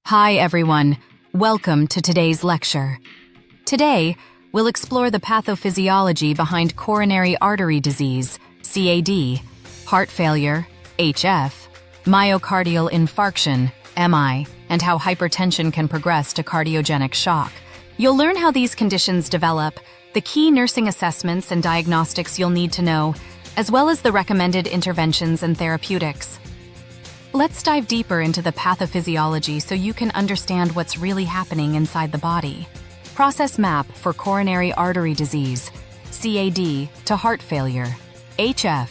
Hi everyone, welcome to today's lecture. Today, we'll explore the pathophysiology behind coronary artery disease, CAD, heart failure, HF, myocardial infarction, MI, and how hypertension can progress to cardiogenic shock. You'll learn how these conditions develop, the key nursing assessments and diagnostics you'll need to know, as well as the recommended interventions and therapeutics. Let's dive deeper into the pathophysiology so you can understand what's really happening inside the body. Process map for coronary artery disease, CAD, to heart failure, HF,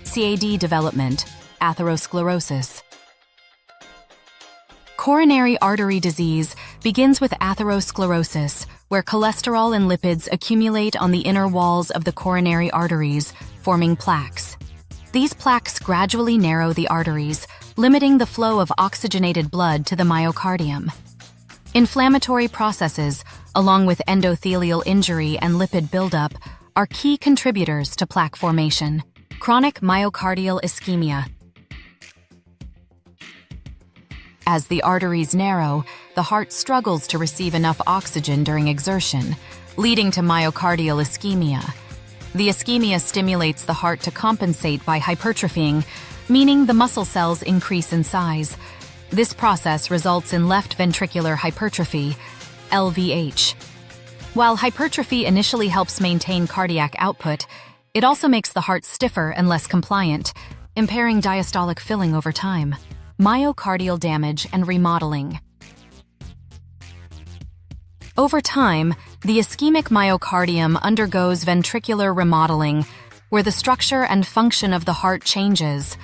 CAD development, atherosclerosis. Coronary artery disease begins with atherosclerosis, where cholesterol and lipids accumulate on the inner walls of the coronary arteries, forming plaques. These plaques gradually narrow the arteries, limiting the flow of oxygenated blood to the myocardium. Inflammatory processes, along with endothelial injury and lipid buildup, are key contributors to plaque formation. Chronic myocardial ischemia. As the arteries narrow, the heart struggles to receive enough oxygen during exertion, leading to myocardial ischemia. The ischemia stimulates the heart to compensate by hypertrophying, meaning the muscle cells increase in size. This process results in left ventricular hypertrophy, LVH. While hypertrophy initially helps maintain cardiac output, it also makes the heart stiffer and less compliant, impairing diastolic filling over time. Myocardial damage and remodeling. Over time, the ischemic myocardium undergoes ventricular remodeling, where the structure and function of the heart changes.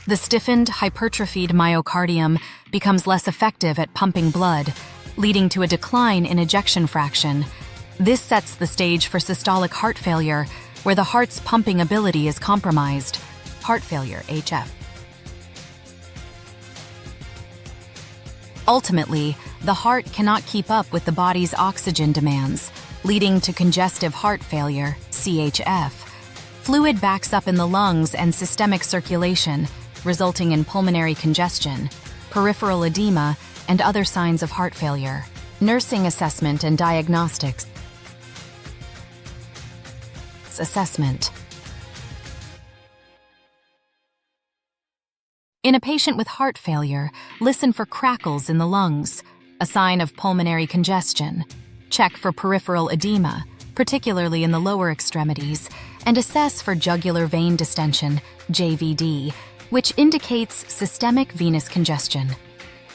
The stiffened, hypertrophied myocardium becomes less effective at pumping blood, leading to a decline in ejection fraction. This sets the stage for systolic heart failure, where the heart's pumping ability is compromised. Heart failure, HF. Ultimately, the heart cannot keep up with the body's oxygen demands, leading to congestive heart failure, CHF. Fluid backs up in the lungs and systemic circulation, resulting in pulmonary congestion, peripheral edema, and other signs of heart failure. Nursing assessment and diagnostics. Assessment. In a patient with heart failure, listen for crackles in the lungs, a sign of pulmonary congestion. Check for peripheral edema, particularly in the lower extremities, and assess for jugular vein distension, JVD, which indicates systemic venous congestion.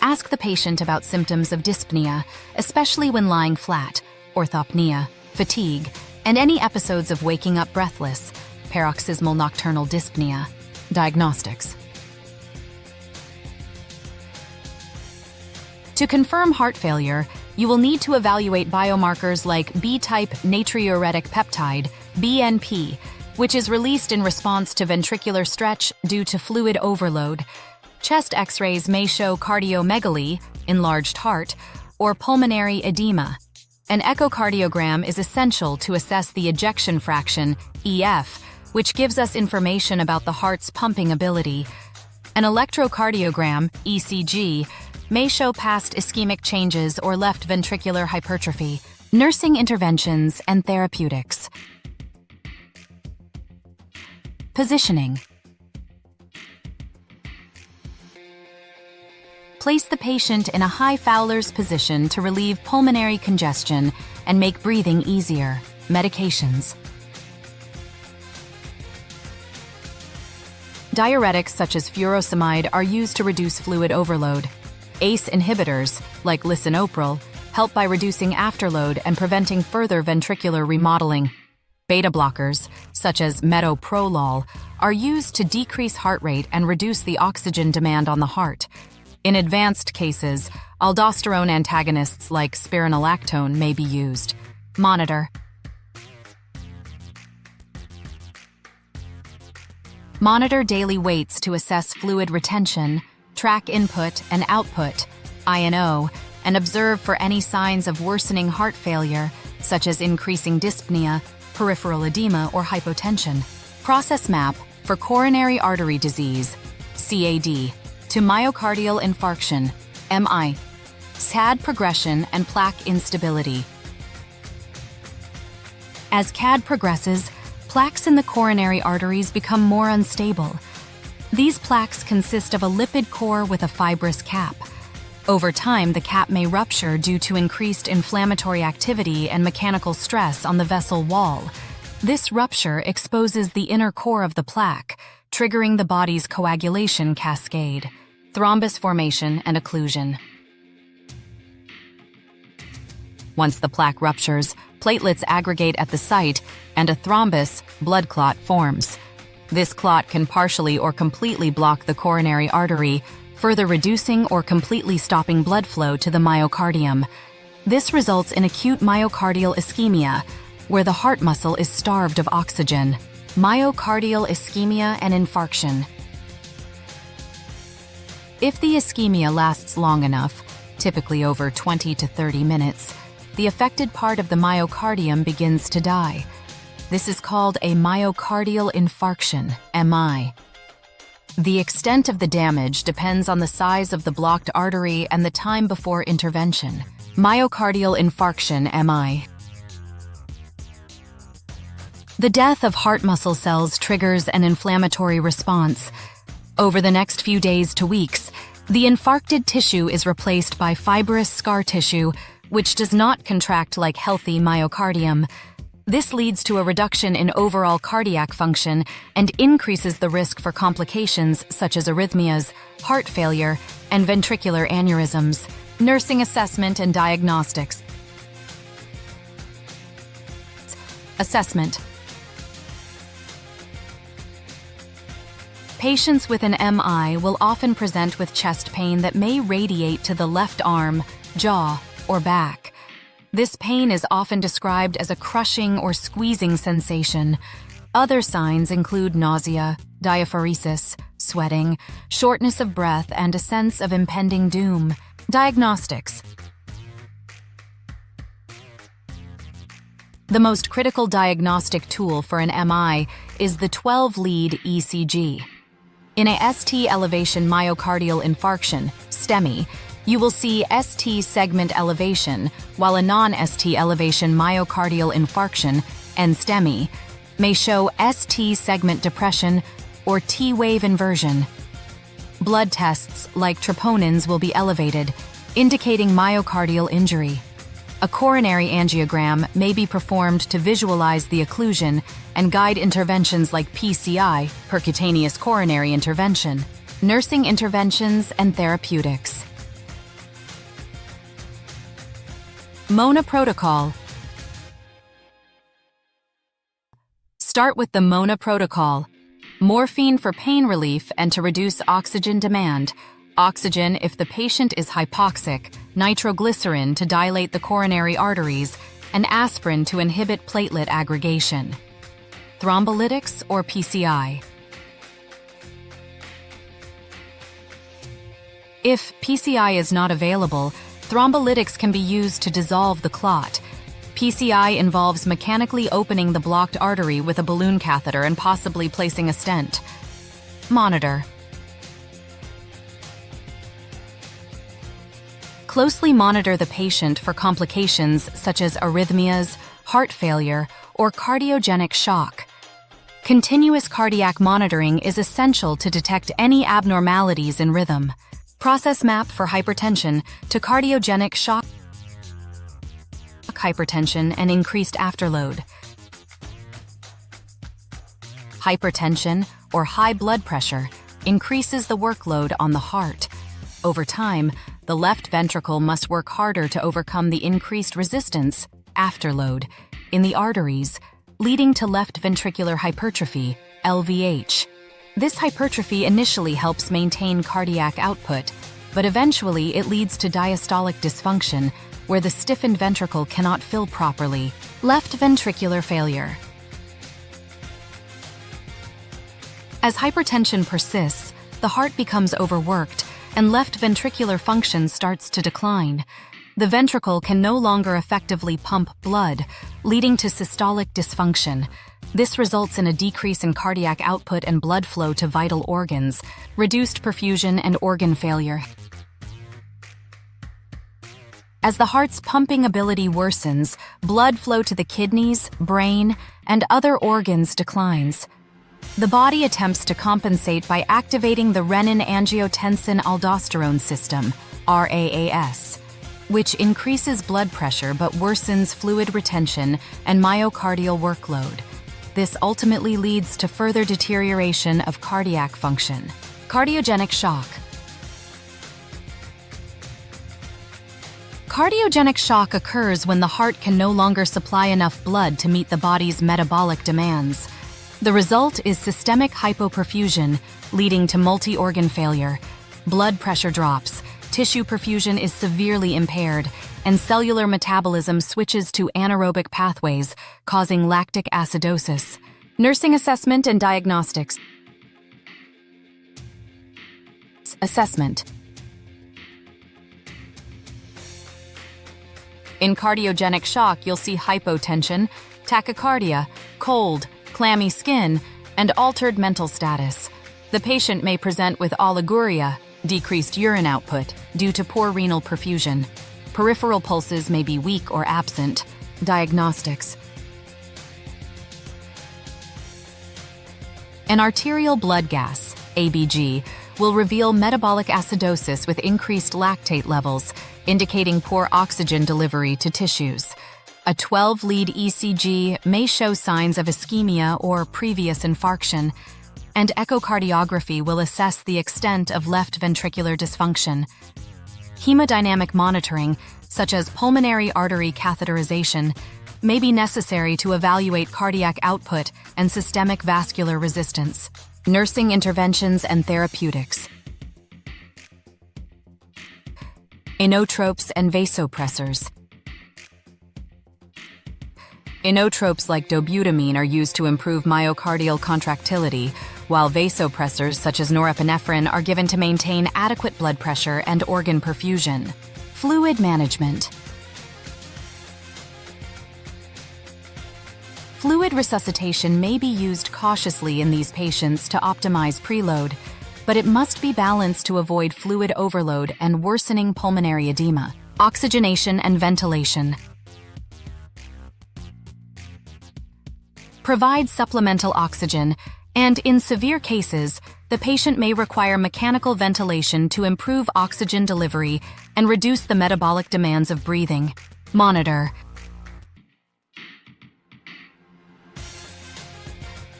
Ask the patient about symptoms of dyspnea, especially when lying flat, orthopnea, fatigue, and any episodes of waking up breathless, paroxysmal nocturnal dyspnea. Diagnostics. To confirm heart failure, you will need to evaluate biomarkers like B-type natriuretic peptide, BNP, which is released in response to ventricular stretch due to fluid overload. Chest X-rays may show cardiomegaly, enlarged heart, or pulmonary edema. An echocardiogram is essential to assess the ejection fraction, EF, which gives us information about the heart's pumping ability. An electrocardiogram, ECG, may show past ischemic changes or left ventricular hypertrophy. Nursing interventions and therapeutics. Positioning. Place the patient in a high Fowler's position to relieve pulmonary congestion and make breathing easier. Medications. Diuretics such as furosemide are used to reduce fluid overload. ACE inhibitors, like lisinopril, help by reducing afterload and preventing further ventricular remodeling. Beta blockers, such as metoprolol, are used to decrease heart rate and reduce the oxygen demand on the heart. In advanced cases, aldosterone antagonists like spironolactone may be used. Monitor. Monitor daily weights to assess fluid retention, track input and output, I&O, and observe for any signs of worsening heart failure, such as increasing dyspnea, peripheral edema, or hypotension. Process map for coronary artery disease, CAD, to myocardial infarction, MI. CAD progression and plaque instability. As CAD progresses, plaques in the coronary arteries become more unstable. These plaques consist of a lipid core with a fibrous cap. Over time, the cap may rupture due to increased inflammatory activity and mechanical stress on the vessel wall. This rupture exposes the inner core of the plaque, triggering the body's coagulation cascade, thrombus formation and occlusion. Once the plaque ruptures, platelets aggregate at the site and a thrombus, blood clot, forms. This clot can partially or completely block the coronary artery, further reducing or completely stopping blood flow to the myocardium. This results in acute myocardial ischemia, where the heart muscle is starved of oxygen. Myocardial ischemia and infarction. If the ischemia lasts long enough, typically over 20 to 30 minutes, the affected part of the myocardium begins to die. This is called a myocardial infarction, MI. The extent of the damage depends on the size of the blocked artery and the time before intervention. Myocardial infarction, MI. The death of heart muscle cells triggers an inflammatory response. Over the next few days to weeks, the infarcted tissue is replaced by fibrous scar tissue, which does not contract like healthy myocardium. This leads to a reduction in overall cardiac function and increases the risk for complications such as arrhythmias, heart failure, and ventricular aneurysms. Nursing assessment and diagnostics. Assessment. Patients with an MI will often present with chest pain that may radiate to the left arm, jaw, or back. This pain is often described as a crushing or squeezing sensation. Other signs include nausea, diaphoresis, sweating, shortness of breath, and a sense of impending doom. Diagnostics. The most critical diagnostic tool for an MI is the 12-lead ECG. In a ST elevation myocardial infarction, STEMI, you will see ST segment elevation, while a non-ST elevation myocardial infarction, NSTEMI, may show ST segment depression or T-wave inversion. Blood tests like troponins will be elevated, indicating myocardial injury. A coronary angiogram may be performed to visualize the occlusion and guide interventions like PCI, percutaneous coronary intervention, nursing interventions, and therapeutics. MONA protocol. Start with the MONA protocol. Morphine for pain relief and to reduce oxygen demand. Oxygen if the patient is hypoxic, nitroglycerin to dilate the coronary arteries, and aspirin to inhibit platelet aggregation. Thrombolytics or PCI. If PCI is not available, thrombolytics can be used to dissolve the clot. PCI involves mechanically opening the blocked artery with a balloon catheter and possibly placing a stent. Monitor. Closely monitor the patient for complications such as arrhythmias, heart failure, or cardiogenic shock. Continuous cardiac monitoring is essential to detect any abnormalities in rhythm. Process map for hypertension to cardiogenic shock, hypertension, and increased afterload. Hypertension, or high blood pressure, increases the workload on the heart. Over time, the left ventricle must work harder to overcome the increased resistance, afterload, in the arteries, leading to left ventricular hypertrophy, LVH. This hypertrophy initially helps maintain cardiac output, but eventually it leads to diastolic dysfunction, where the stiffened ventricle cannot fill properly. Left ventricular failure. As hypertension persists, the heart becomes overworked, and left ventricular function starts to decline. The ventricle can no longer effectively pump blood, leading to systolic dysfunction. This results in a decrease in cardiac output and blood flow to vital organs, reduced perfusion, and organ failure. As the heart's pumping ability worsens, blood flow to the kidneys, brain, and other organs declines. The body attempts to compensate by activating the renin-angiotensin-aldosterone system, RAAS, which increases blood pressure but worsens fluid retention and myocardial workload. This ultimately leads to further deterioration of cardiac function. Cardiogenic shock. Cardiogenic shock occurs when the heart can no longer supply enough blood to meet the body's metabolic demands. The result is systemic hypoperfusion, leading to multi-organ failure. Blood pressure drops, tissue perfusion is severely impaired, and cellular metabolism switches to anaerobic pathways, causing lactic acidosis. Nursing assessment and diagnostics. Assessment. In cardiogenic shock, you'll see hypotension, tachycardia, cold, clammy skin, and altered mental status. The patient may present with oliguria, decreased urine output, due to poor renal perfusion. Peripheral pulses may be weak or absent. Diagnostics. An arterial blood gas, ABG, will reveal metabolic acidosis with increased lactate levels, indicating poor oxygen delivery to tissues. A 12-lead ECG may show signs of ischemia or previous infarction, and echocardiography will assess the extent of left ventricular dysfunction. Hemodynamic monitoring, such as pulmonary artery catheterization, may be necessary to evaluate cardiac output and systemic vascular resistance. Nursing interventions and therapeutics. Inotropes and vasopressors. Inotropes like dobutamine are used to improve myocardial contractility, while vasopressors such as norepinephrine are given to maintain adequate blood pressure and organ perfusion. Fluid management. Fluid resuscitation may be used cautiously in these patients to optimize preload, but it must be balanced to avoid fluid overload and worsening pulmonary edema. Oxygenation and ventilation. Provide supplemental oxygen, and in severe cases, the patient may require mechanical ventilation to improve oxygen delivery and reduce the metabolic demands of breathing. Monitor.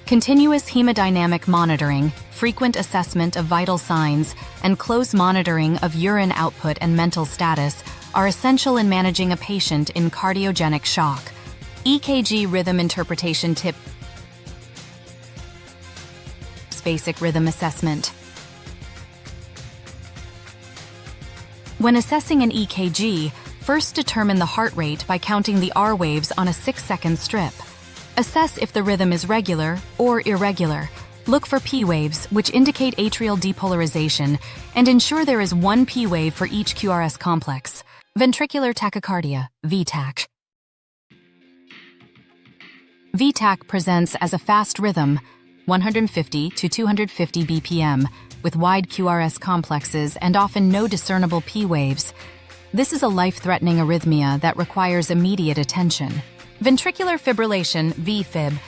Continuous hemodynamic monitoring, frequent assessment of vital signs, and close monitoring of urine output and mental status are essential in managing a patient in cardiogenic shock. EKG rhythm interpretation tips. Basic rhythm assessment. When assessing an EKG, first determine the heart rate by counting the R waves on a 6-second strip. Assess if the rhythm is regular or irregular. Look for P waves, which indicate atrial depolarization, and ensure there is one P wave for each QRS complex. Ventricular tachycardia, VTAC. VTAC presents as a fast rhythm, 150 to 250 BPM, with wide QRS complexes and often no discernible P waves. This is a life-threatening arrhythmia that requires immediate attention. Ventricular fibrillation, VFib.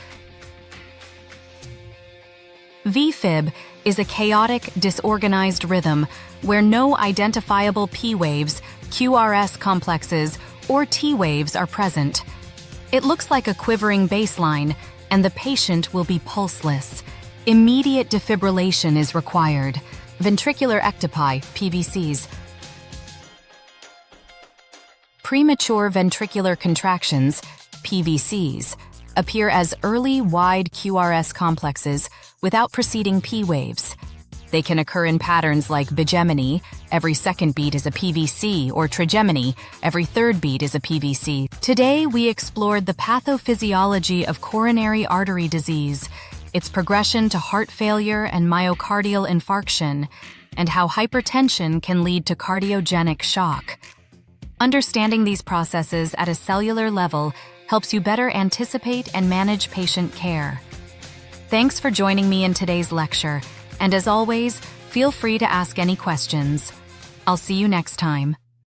VFib is a chaotic, disorganized rhythm where no identifiable P waves, QRS complexes, or T waves are present. It looks like a quivering bass line, and the patient will be pulseless. Immediate defibrillation is required. Ventricular ectopi, PVCs. Premature ventricular contractions, PVCs, appear as early, wide QRS complexes without preceding P waves. They can occur in patterns like bigeminy, every second beat is a PVC, or trigeminy, every third beat is a PVC. Today, we explored the pathophysiology of coronary artery disease, its progression to heart failure and myocardial infarction, and how hypertension can lead to cardiogenic shock. Understanding these processes at a cellular level helps you better anticipate and manage patient care. Thanks for joining me in today's lecture, and as always, feel free to ask any questions. I'll see you next time.